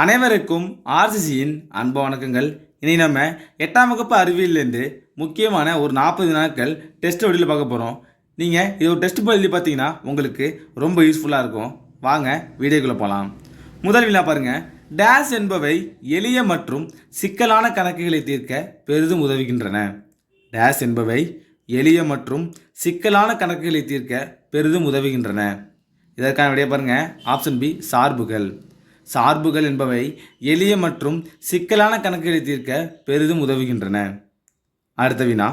அனைவருக்கும் ஆர்சிசியின் அன்பு வணக்கங்கள். இனி நம்ம 8ஆம் வகுப்பு அறிவியலேருந்து முக்கியமான ஒரு 40 நாட்கள் டெஸ்ட் வழியில் பார்க்க போகிறோம். நீங்கள் இது ஒரு டெஸ்ட் எழுதி பார்த்தீங்கன்னா உங்களுக்கு ரொம்ப யூஸ்ஃபுல்லாக இருக்கும். வாங்க வீடியோக்குள்ளே போகலாம். முதல் வினா பாருங்கள். டேஷ் என்பவை எளிய மற்றும் சிக்கலான கணக்குகளை தீர்க்க பெரிதும் உதவுகின்றன. டேஷ் என்பவை எளிய மற்றும் சிக்கலான கணக்குகளை தீர்க்க பெரிதும் உதவுகின்றன. இதற்கான விடையை பாருங்கள். ஆப்ஷன் பி சார்புகள். சார்புகள் என்பவை எளிய மற்றும் சிக்கலான கணக்குகளை தீர்க்க பெரிதும் உதவுகின்றன. அடுத்த வினா.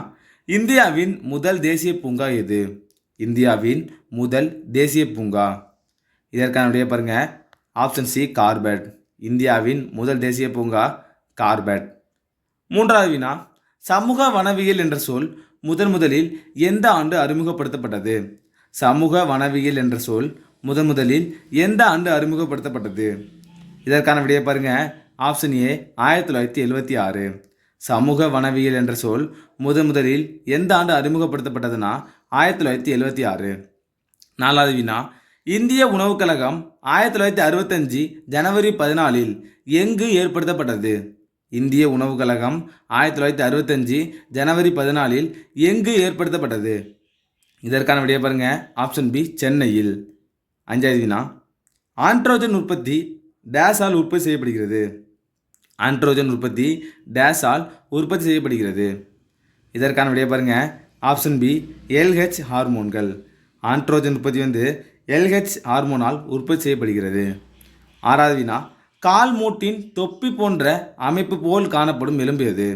இந்தியாவின் முதல் தேசிய பூங்கா எது? இந்தியாவின் முதல் தேசிய பூங்கா. இதற்கான விடையை பாருங்க. Option C Corbett. இந்தியாவின் முதல் தேசிய பூங்கா கார்பெட். மூன்றாவது வினா. சமூக வனவியல் என்ற சொல் முதலில் எந்த ஆண்டு அறிமுகப்படுத்தப்பட்டது? சமூக வனவியல் என்ற சொல் முதலில் எந்த ஆண்டு அறிமுகப்படுத்தப்பட்டது? இதற்கான விடையை பாருங்க. Option A 1976. சமூக வனவியல் என்ற சொல் முதலில் எந்த ஆண்டு அறிமுகப்படுத்தப்பட்டதுன்னா 1976. நாலாவது வினா. இந்திய உணவுக் கழகம் 1965 ஜனவரி 14 எங்கு ஏற்படுத்தப்பட்டது? இந்திய உணவுக் கழகம் 1965 ஜனவரி 14 எங்கு ஏற்படுத்தப்பட்டது? இதற்கான விடையை பாருங்க. ஆப்ஷன் பி சென்னையில். அஞ்சாவது வினா. ஆண்ட்ரோஜன் உற்பத்தி டேஸால் உற்பத்தி செய்யப்படுகிறது? ஆண்ட்ரோஜன் உற்பத்தி டேஸால் உற்பத்தி செய்யப்படுகிறது? இதற்கான விடையை பாருங்க. ஆப்ஷன் பி எல்ஹெச் ஹார்மோன்கள். ஆண்ட்ரோஜன் உற்பத்தி எல்ஹெச் ஹார்மோனால் உற்பத்தி செய்யப்படுகிறது. ஆறாவது வினா. கால் மூட்டின் தொப்பி போன்ற அமைப்பு போல் காணப்படும் எலும்பு எது?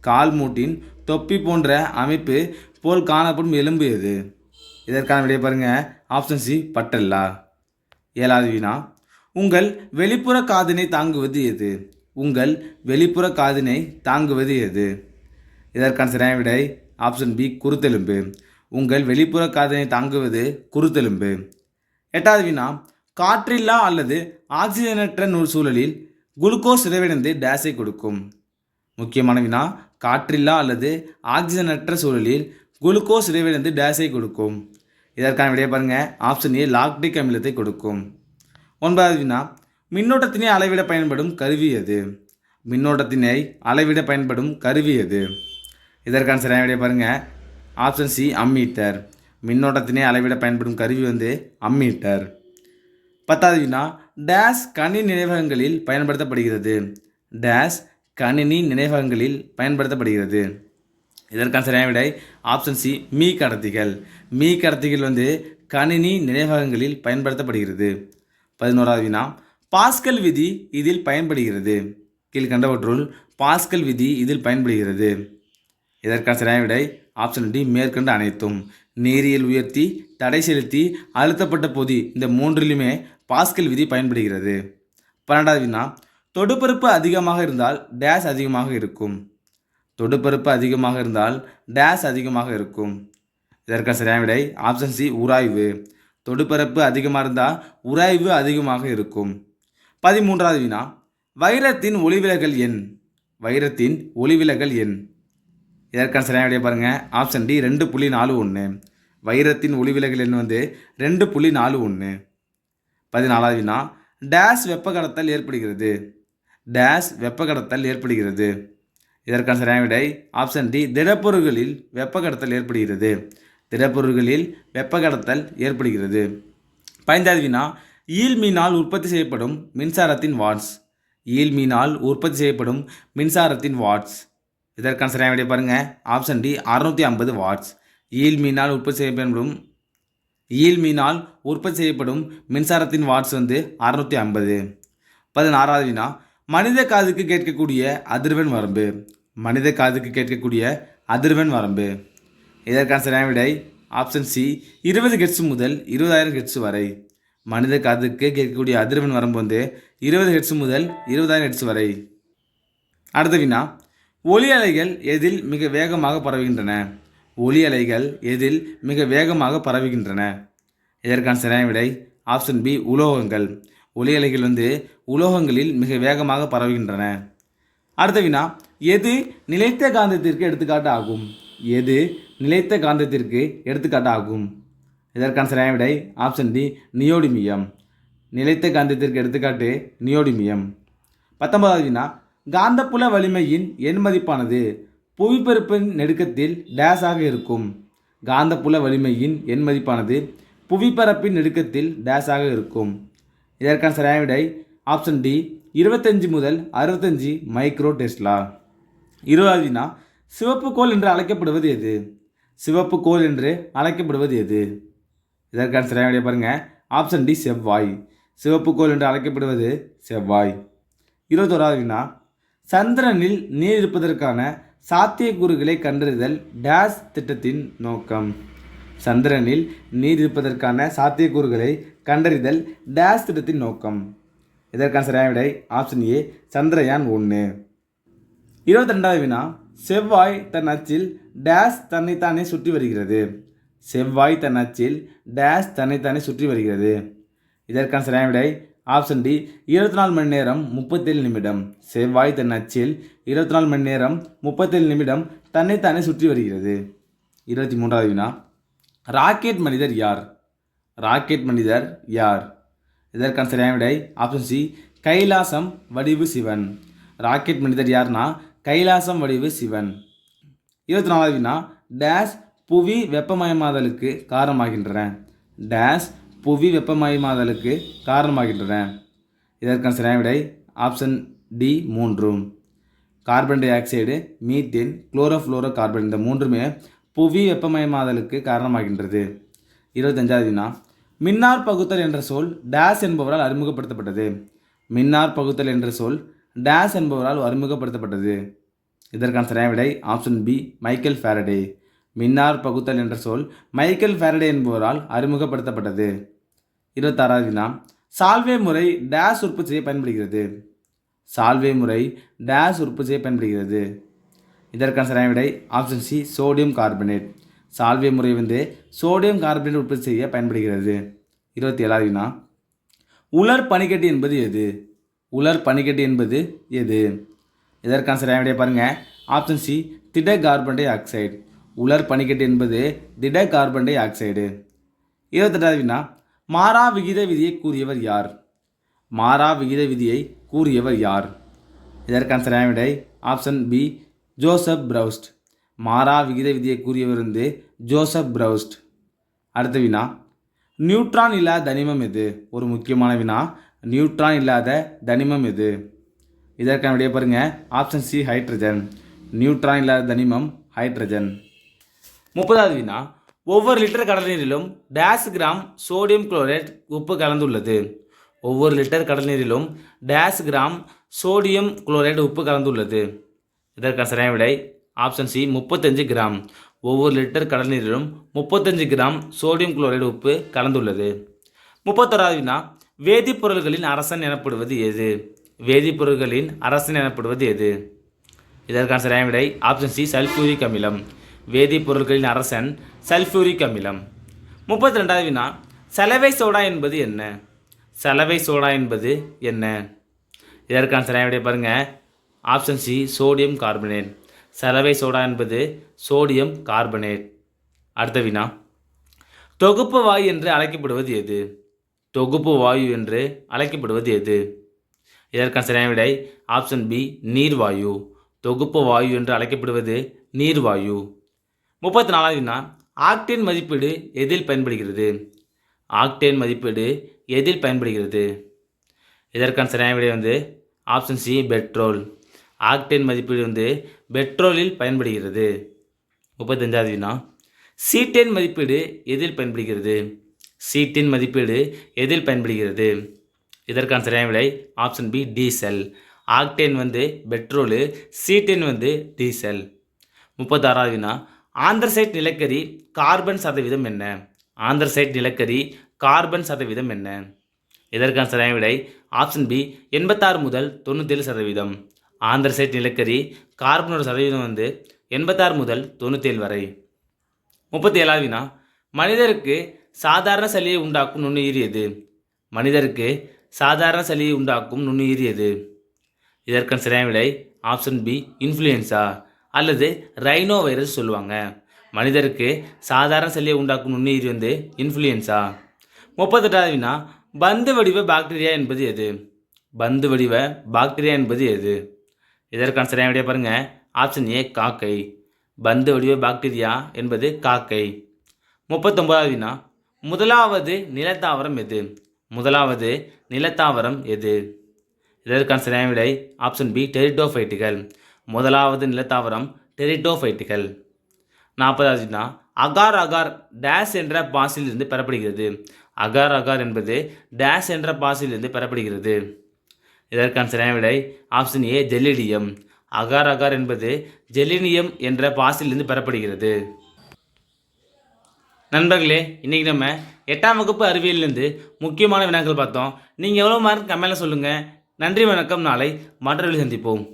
கால் மூட்டின் தொப்பி போன்ற அமைப்பு போல் காணப்படும் எலும்பு எது? இதற்கான விடையை பாருங்க. ஆப்ஷன் சி பட்டல்லா. ஏழாவது வினா. உங்கள் வெளிப்புற காதினை தாங்குவது எது? உங்கள் வெளிப்புற காதினை தாங்குவது எது? இதற்கான சரியான விடை ஆப்ஷன் பி குருத்தெலும்பு. உங்கள் வெளிப்புற காதினை தாங்குவது குருத்தெலும்பு. எட்டாவது வினா. காற்றில்லா அல்லது ஆக்சிஜனற்ற சூழலில் குளுக்கோஸ் சிதைவடைந்து டேஸை கொடுக்கும்? முக்கியமான வினா. காற்றில்லா அல்லது ஆக்சிஜனற்ற சூழலில் குளுக்கோஸ் சிதைவடைந்து டேஸை கொடுக்கும்? இதற்கான விடையை பாருங்கள். ஆப்ஷன் ஏ லாக்டிக் அமிலத்தை கொடுக்கும். ஒன்பதாவது வினா. மின்னோட்டத்தினை அளவிட பயன்படும் கருவி எது? மின்னோட்டத்தினை அளவிட பயன்படும் கருவி எது? இதற்கான சரியான விடையை பாருங்கள். Option C ammeter. மின்னோட்டத்தினை அளவிட பயன்படும் கருவி அம்மீட்டர். பத்தாவது வினா. டேஷ் கணினி நினைவகங்களில் பயன்படுத்தப்படுகிறது? டேஷ் கணினி நினைவகங்களில் பயன்படுத்தப்படுகிறது? இதற்கான சரியான விடை ஆப்ஷன் சி மீ கடத்திகள். மீ கடத்திகள் கணினி நினைவகங்களில் பயன்படுத்தப்படுகிறது. 11வது வினா. பாஸ்கல் விதி இதில் பயன்படுகிறது? கீழ்கண்டவற்றுள் பாஸ்கல் விதி இதில் பயன்படுகிறது? இதற்கான சரியான விடை ஆப்ஷன் டி மேற்கண்ட அனைத்தும். நீரியல் உயர்த்தி, தடை செலுத்தி, அழுத்தப்பட்ட பொதி இந்த மூன்றிலுமே பாஸ்கல் விதி பயன்படுகிறது. 12வது வினா. தொடுபரப்பு அதிகமாக இருந்தால் டேஷ் அதிகமாக இருக்கும்? தொடுபரப்பு அதிகமாக இருந்தால் டேஷ் அதிகமாக இருக்கும்? இதற்கான சரியான விடை ஆப்ஷன் சி உராய்வு. தொடுபரப்பு அதிகமாக இருந்தால் உராய்வு அதிகமாக இருக்கும். 13வது வினா. வைரத்தின் ஒளிவிலகல் எண்? வைரத்தின் ஒளிவிலகல் எண்? இதற்கான சரியான விடையை பாருங்கள். Option D 2.41. வைரத்தின் ஒளிவிலகல் எண் 2.41. 14வது வினா. டேஷ் வெப்ப கடத்தல் ஏற்படுகிறது? டேஷ் வெப்ப கடத்தல் ஏற்படுகிறது? இதற்கான சரியான விடை ஆப்ஷன் டி திடப்பொருட்களில் வெப்ப கடத்தல் ஏற்படுகிறது. திடப்பொருட்களில் வெப்ப கடத்தல் ஏற்படுகிறது. 15வது வினா. ஈல் மீனால் உற்பத்தி செய்யப்படும் மின்சாரத்தின் வாட்ஸ்? ஈல் மீனால் உற்பத்தி செய்யப்படும் மின்சாரத்தின் வாட்ஸ்? இதற்கான சரியான விடை பாருங்கள். Option D 650 watts. ஈல் மீனால் உற்பத்தி செய்யப்படும் மின்சாரத்தின் வாட்ஸ் 650. 16வது வினா. மனித காதுக்கு கேட்கக்கூடிய அதிர்வெண் வரம்பு? மனித காதுக்கு கேட்கக்கூடிய அதிர்வெண் வரம்பு? இதற்கான சரியான விடை ஆப்ஷன் சி 20 ஹெர்ட்ஸ் முதல் 20,000 ஹெர்ட்ஸ் வரை. மனித காதுக்கு கேட்கக்கூடிய அதிர்வெண் வரம்பு 20 ஹெர்ட்ஸ் முதல் 20,000 ஹெர்ட்ஸ் வரை. அடுத்த வினா. ஒலி அலைகள் எதில் மிக வேகமாக பரவுகின்றன? ஒலி அலைகள் எதில் மிக வேகமாக பரவுகின்றன? இதற்கான சரியான விடை ஆப்ஷன் பி உலோகங்கள். ஒலி அலைகள் உலோகங்களில் மிக வேகமாக பரவுகின்றன. அடுத்த வினா. எது நிலைத்த காந்தத்திற்கு எடுத்துக்காட்டு ஆகும்? எது நிலைத்த காந்தத்திற்கு எடுத்துக்காட்டு ஆகும்? இதற்கான சரியான விடை ஆப்ஷன் டி நியோடிமியம். நிலைத்த காந்தத்திற்கு எடுத்துக்காட்டு நியோடிமியம். 19வது வினா காந்தப்புல வலிமையின் எண் மதிப்பானது புவிப்பரப்பின் நெருக்கத்தில் டேஸ் ஆக இருக்கும். காந்தப்புல வலிமையின் எண் மதிப்பானது புவிப்பரப்பின் நெருக்கத்தில் டேஸ் ஆக இருக்கும். இதற்கான சரியான விடை ஆப்ஷன் டி 25 முதல் 65 மைக்ரோ டெஸ்லா. 20வது வினா சிவப்பு கோள் என்று அழைக்கப்படுவது எது? சிவப்பு கோள் என்று அழைக்கப்படுவது எது? இதற்கான சரியான விடை பாருங்க, ஆப்ஷன் டி செவ்வாய். சிவப்பு கோள் என்று அழைக்கப்படுவது செவ்வாய். 21வது வினா சந்திரனில் நீர் இருப்பதற்கான சாத்தியக்கூறுகளை கண்டறிதல் டேஸ் திட்டத்தின் நோக்கம். சந்திரனில் நீர் இருப்பதற்கான சாத்தியக்கூறுகளை கண்டறிதல் டேஸ் திட்டத்தின் நோக்கம். இதற்கான சரியான விடை ஆப்ஷன் ஏ சந்திரயான் 1. 22வது வினா செவ்வாய் தன் அச்சில் டேஸ் தன்னைத்தானே சுற்றி வருகிறது. செவ்வாய் தன் அச்சில் டேஸ் தன்னைத்தானே சுற்றி வருகிறது. இதற்கான சரியான விடை ஆப்ஷன் டி 24 மணி நேரம் 37 நிமிடம். செவ்வாய் தன் அச்சில் 24 மணி நேரம் 37 நிமிடம் தன்னைத்தானே சுற்றி வருகிறது. 23வது வினா ராக்கெட் மனிதர் யார்? ராக்கெட் மனிதர் யார்? இதற்கான சரியான விடை ஆப்ஷன் சி கைலாசம் வடிவு சிவன். ராக்கெட் மனிதர் யார்னா கைலாசம் வடிவு சிவன். 24வது வினா டேஸ் புவி வெப்பமயமாதலுக்கு காரணமாகின்றன. டேஸ் புவி வெப்பமயமாதலுக்கு காரணமாகின்றன. இதற்கான சரியான விடை option D 3. Carbon dioxide, methane, chlorofluorocarbon இந்த மூன்றுமே புவி வெப்பமயமாதலுக்கு காரணமாகின்றது. 25வது வினா மின்னார் பகுத்தல் என்ற சொல் டேஸ் என்பவரால் அறிமுகப்படுத்தப்பட்டது. மின்னார் பகுத்தல் என்ற சொல் டேஸ் என்பவரால் அறிமுகப்படுத்தப்பட்டது. இதற்கான சரியான விடை ஆப்ஷன் பி மைக்கேல் ஃபாரடே. மின்னார் பகுத்தல் என்ற சொல் மைக்கேல் ஃபாரடே என்பவரால் அறிமுகப்படுத்தப்பட்டது. 26வது வினா சால்வே முறை டேஸ் உற்பத்தி செய்ய பயன்படுகிறது. சால்வே முறை டேஸ் உற்பத்தி செய்ய பயன்படுகிறது. இதற்கான சரியான விடை ஆப்ஷன் சி சோடியம் கார்பனேட். சால்வே முறை சோடியம் கார்பனேட் உற்பத்தி செய்ய பயன்படுகிறது. 27வது வினா உலர் பனிக்கட்டி என்பது எது? உலர் பனிக்கட்டி என்பது எது? இதற்கான சரியான விடை பாருங்க, ஆப்ஷன் சி திட கார்பன் டை ஆக்சைடு. உலர் பனிக்கட்டி என்பது திட கார்பன் டை ஆக்சைடு. 28வது வினா மாறா விகித விதியை கூறியவர் யார்? மாறா விகித விதியை கூறியவர் யார்? இதற்கான சரியான விடை ஆப்ஷன் பி ஜோசப் பிரவுஸ்ட். மாறா விகித விதியை கூறியவர் ஜோசப் பிரவுஸ்ட். அடுத்த வினா நியூட்ரான் இல்லாத தனிமம் எது? ஒரு முக்கியமான வினா, நியூட்ரான் இல்லாத தனிமம் எது? இதற்கான விடையை பாருங்க, ஆப்ஷன் சி ஹைட்ரஜன். நியூட்ரான் இல்லாத தனிமம் ஹைட்ரஜன். 30வது வினா ஒவ்வொரு லிட்டர் கடல் நீரிலும் டேஸ் கிராம் சோடியம் குளோரைட் உப்பு கலந்துள்ளது. ஒவ்வொரு லிட்டர் கடல் நீரிலும் டேஸ் கிராம் சோடியம் குளோரைடு உப்பு கலந்துள்ளது. இதற்கான சரியான விடை ஆப்ஷன் சி 35 கிராம். ஒவ்வொரு லிட்டர் கடல் நீரிலும் 35 கிராம் சோடியம் குளோரைடு உப்பு கலந்துள்ளது. 31வது வினா வேதிப்பொருள்களின் அரசன் எனப்படுவது எது? வேதிப்பொருள்களின் அரசன் எனப்படுவது எது? இதற்கான சரியான விடை ஆப்ஷன் சி சல்ஃபியூரிக் அமிலம். வேதிப்பொருள்களின் அரசன் சல்ஃபியூரிக் அமிலம். 32வது வினா சலவை சோடா என்பது என்ன? சலவை சோடா என்பது என்ன? இதற்கான சரியான விடை பாருங்க, ஆப்ஷன் சி சோடியம் கார்பனேட். சலவை சோடா என்பது சோடியம் கார்பனேட். அடுத்த வினா தொகுப்பு வாயு என்று அழைக்கப்படுவது எது? தொகுப்பு வாயு என்று அழைக்கப்படுவது எது? இதற்கான சரியான விடை ஆப்ஷன் பி நீர்வாயு. தொகுப்பு வாயு என்று அழைக்கப்படுவது நீர்வாயு. 34வது வினா ஆக்டேன் மதிப்பீடு எதில் பயன்படுகிறது? ஆக்டேன் மதிப்பீடு எதில் பயன்படுகிறது? இதற்கான சரியான விடை ஆப்ஷன் சி பெட்ரோல். ஆக்டேன் மதிப்பீடு பெட்ரோலில் பயன்படுகிறது. 35வது வினா சீட்டேன் மதிப்பீடு எதில் பயன்படுகிறது? சீட்டின் மதிப்பீடு எதில் பயன்படுகிறது? இதற்கான சரியான விடை option B diesel. Octane petrol, cetane diesel. 36வது வினா ஆந்திரசைட் நிலக்கரி கார்பன் சதவீதம் என்ன? ஆந்திரசைட் நிலக்கரி கார்பன் சதவீதம் என்ன? இதற்கான சரியான விடை ஆப்ஷன் பி 86 முதல் 97%. ஆந்திரசைட் நிலக்கரி கார்பனோட சதவீதம் 86 முதல் 97 வரை. 37வது வினா மனிதருக்கு சாதாரண சளியை உண்டாக்கும் நுண்ணுயிரி எது? மனிதருக்கு சாதாரண சளியை உண்டாக்கும் நுண்ணுயிரி எது? இதற்கான சரியான விடை ஆப்ஷன் பி இன்ஃப்ளூயன்சா அல்லது ரைனோ வைரஸ் சொல்லுவாங்க. மனிதருக்கு சாதாரண சளியை உண்டாக்கும் நுண்ணுயிரி இன்ஃப்ளூயன்சா. 38வது வினா பந்து வடிவ பாக்டீரியா என்பது எது? பந்து வடிவ பாக்டீரியா என்பது எது? இதற்கான சரியான விடையை பாருங்கள். ஆப்ஷன் ஏ காக்கை. பந்து வடிவ பாக்டீரியா என்பது காக்கை. 39வது வினா, முதலாவது நிலத்தாவரம் எது? முதலாவது நிலத்தாவரம் எது? இதற்கான சரியான விடை ஆப்ஷன் பி டெரிடோஃபைட்டுகள். முதலாவது நிலத்தாவரம் டெரிடோஃபைட்டுகள். 40வது வினா, அகார் அகார் டேஷ் என்ற பாசிலிருந்து பெறப்படுகிறது. அகார் அகார் என்பது டேஷ் என்ற பாசிலிருந்து பெறப்படுகிறது. இதற்கான சரியான விடை option A Gelidium. Agar agar என்பது ஜெலினியம் என்ற பாசிலிருந்து பெறப்படுகிறது. நண்பர்களே, இன்றைக்கி நம்ம 8ஆம் வகுப்பு அறிவியலிருந்து முக்கியமான வினாக்கள் பார்த்தோம். நீங்கள் எவ்வளோ மார்க் கமெண்ட்டில் சொல்லுங்கள். நன்றி, வணக்கம். நாளை மற்றவர்களை சந்திப்போம்.